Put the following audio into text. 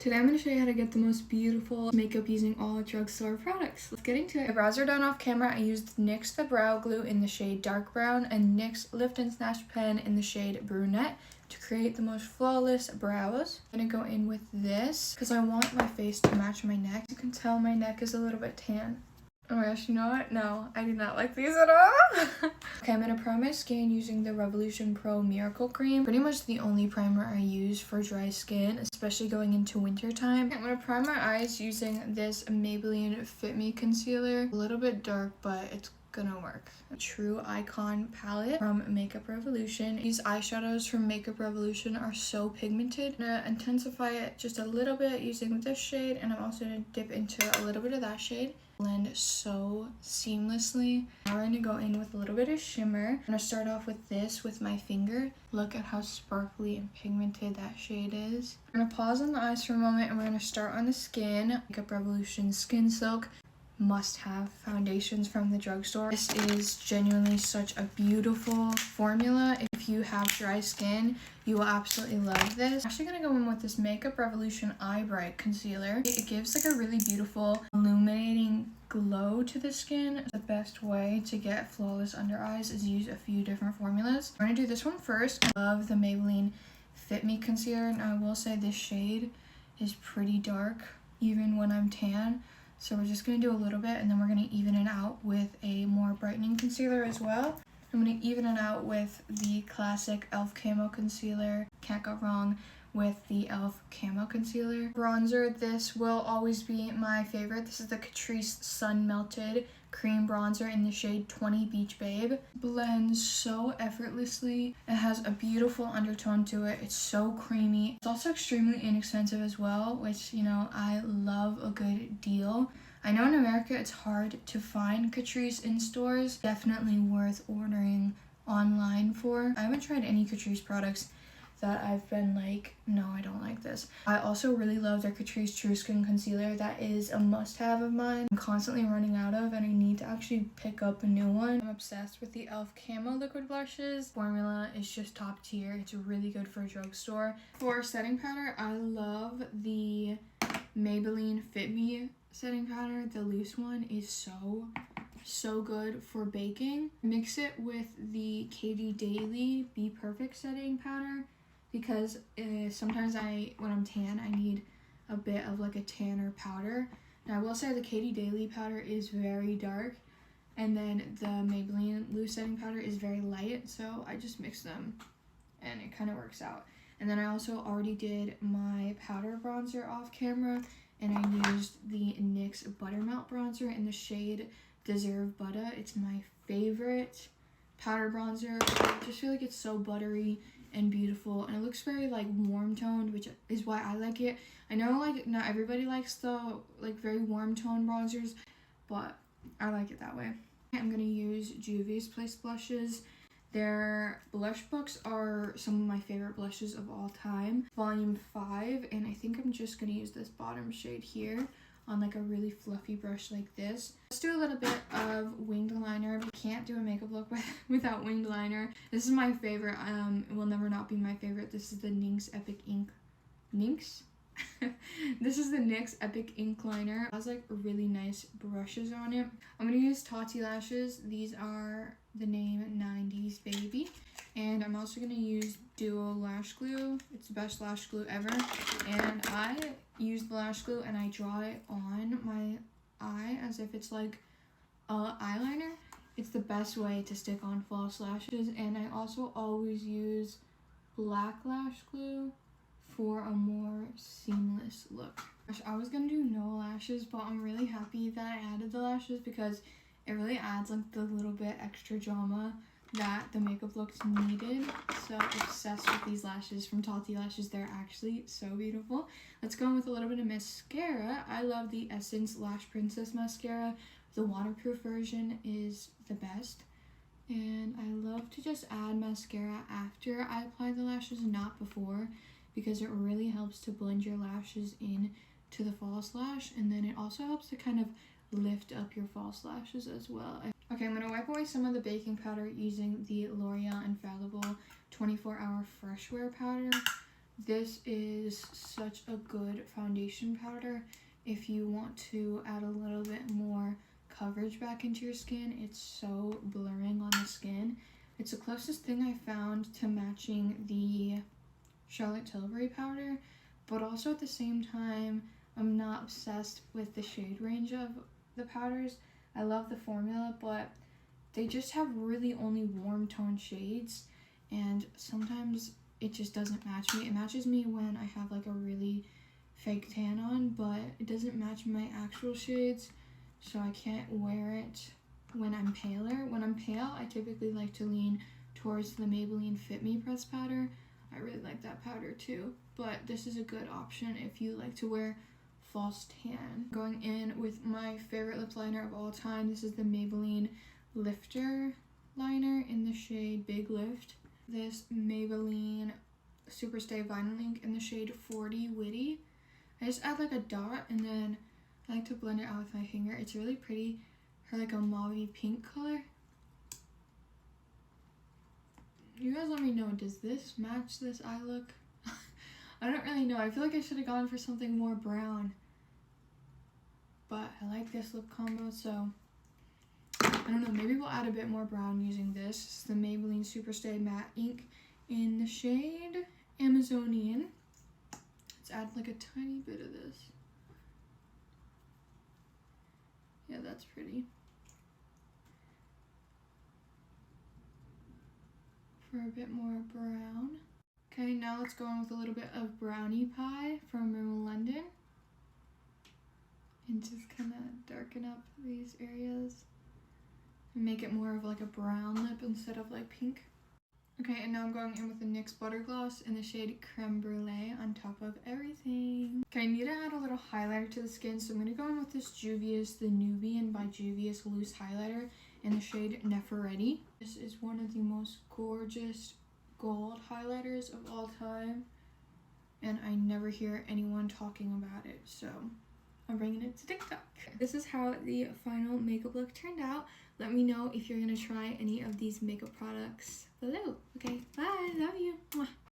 Today I'm going to show you how to get the most beautiful makeup using all drugstore products. Let's get into it. My brows are done off camera. I used NYX The Brow Glue in the shade Dark Brown and NYX Lift and Snatch Pen in the shade Brunette to create the most flawless brows. I'm going to go in with this because I want my face to match my neck. You can tell my neck is a little bit tan. Oh my gosh, you know what? No, I do not like these at all. Okay, I'm going to prime my skin using the Revolution Pro Miracle Cream. Pretty much the only primer I use for dry skin, especially going into winter time. I'm going to prime my eyes using this Maybelline Fit Me Concealer. A little bit dark, but it's gonna work. A True Icon palette from Makeup Revolution. These eyeshadows from Makeup Revolution are so pigmented. I'm gonna intensify it just a little bit using this shade, and I'm also gonna dip into a little bit of that shade. Blend so seamlessly. Now we're gonna go in with a little bit of shimmer. I'm gonna start off with this with my finger. Look at how sparkly and pigmented that shade is. I'm gonna pause on the eyes for a moment and we're gonna start on the skin. Makeup Revolution Skin Silk. Must-have foundations from the drugstore. This is genuinely such a beautiful formula. If you have dry skin, you will absolutely love this. I'm actually gonna go in with this Makeup Revolution Eye Bright Concealer. It gives like a really beautiful illuminating glow to the skin. The best way to get flawless under eyes is use a few different formulas. I'm gonna do this one first. I love the Maybelline Fit Me Concealer, and I will say this shade is pretty dark even when I'm tan. So we're just going to do a little bit and then we're going to even it out with a more brightening concealer as well. I'm going to even it out with the classic e.l.f. Camo Concealer. Can't go wrong with the e.l.f. Camo Concealer. Bronzer, this will always be my favorite. This is the Catrice Sun Melted Cream Bronzer in the shade 20 Beach Babe. Blends so effortlessly. It has a beautiful undertone to it. It's so creamy. It's also extremely inexpensive as well, which, you know, I love a good deal. I know in America it's hard to find Catrice in stores. Definitely worth ordering online for. I haven't tried any Catrice products that I've been like, no, I don't like this. I also really love their Catrice True Skin Concealer. That is a must-have of mine. I'm constantly running out of and I need to actually pick up a new one. I'm obsessed with the e.l.f. Camo liquid blushes. Formula is just top tier. It's really good for a drugstore. For setting powder, I love the Maybelline Fit Me setting powder. The loose one is so good for baking. Mix it with the KD Daily Be Perfect setting powder because sometimes when I'm tan, I need a bit of like a tanner powder. And I will say the KD Daily powder is very dark, and then the Maybelline loose setting powder is very light, so I just mix them and it kind of works out. And then I also already did my powder bronzer off camera, and I used the NYX Buttermelt Bronzer in the shade Deserve Butter. It's my favorite powder bronzer. I just feel like it's so buttery and beautiful, and it looks very like warm toned, which is why I like it. I know like not everybody likes the like very warm tone bronzers, but I like it that way. I'm gonna use Juvia's Place blushes. Their blush books are some of my favorite blushes of all time. Volume 5, and I think I'm just gonna use this bottom shade here on like a really fluffy brush like this. Let's do a little bit of winged liner. We can't do a makeup look without winged liner. This is my favorite. It will never not be my favorite. This is the NYX Epic Ink. NYX? This is the NYX Epic Ink Liner. It has like really nice brushes on it. I'm gonna use Tati lashes. These are the name 90s Baby. And I'm also gonna use Duo Lash Glue. It's the best lash glue ever. And I use the lash glue and I draw it on my eye as if it's like eyeliner. It's the best way to stick on false lashes. And I also always use black lash glue for a more seamless look. I was gonna do no lashes, but I'm really happy that I added the lashes because it really adds like the little bit extra drama that the makeup looks needed. So obsessed with these lashes from Tati Lashes. They're actually so beautiful. Let's go in with a little bit of mascara. I love the Essence Lash Princess mascara. The waterproof version is the best. And I love to just add mascara after I apply the lashes, not before, because it really helps to blend your lashes in to the false lash, and then it also helps to kind of lift up your false lashes as well. Okay, I'm going to wipe away some of the baking powder using the L'Oreal Infallible 24-Hour Fresh Wear Powder. This is such a good foundation powder if you want to add a little bit more coverage back into your skin. It's so blurring on the skin. It's the closest thing I found to matching the Charlotte Tilbury powder, but also at the same time, I'm not obsessed with the shade range of the powders. I love the formula, but they just have really only warm tone shades, and sometimes it just doesn't match me. It matches me when I have like a really fake tan on, but it doesn't match my actual shades, so I can't wear it when I'm paler. When I'm pale, I typically like to lean towards the Maybelline Fit Me Press powder. I really like that powder too, but this is a good option if you like to wear false tan. Going in with my favorite lip liner of all time, this is the Maybelline Lifter liner in the shade Big Lift. This Maybelline Superstay Vinyl Ink in the shade 40 Witty. I just add like a dot and then I like to blend it out with my finger. It's really pretty for like a mauve pink color. You guys let me know, does this match this eye look? I don't really know. I feel like I should have gone for something more brown. But I like this lip combo, so I don't know. Maybe we'll add a bit more brown using this. This is the Maybelline Superstay Matte Ink in the shade Amazonian. Let's add like a tiny bit of this. Yeah, that's pretty. For a bit more brown. Okay, now let's go on with a little bit of Brownie Pie from Rimmel London. And just kind of darken up these areas. And make it more of like a brown lip instead of like pink. Okay, and now I'm going in with the NYX Butter Gloss in the shade Creme Brulee on top of everything. Okay, I need to add a little highlighter to the skin, so I'm going to go in with this Juvia's The Nubian by Juvia's Loose Highlighter in the shade Neferetti. This is one of the most gorgeous gold highlighters of all time, and I never hear anyone talking about it, so I'm bringing it to TikTok. This is how the final makeup look turned out. Let me know if you're gonna try any of these makeup products below. Okay, bye, love you. Mwah.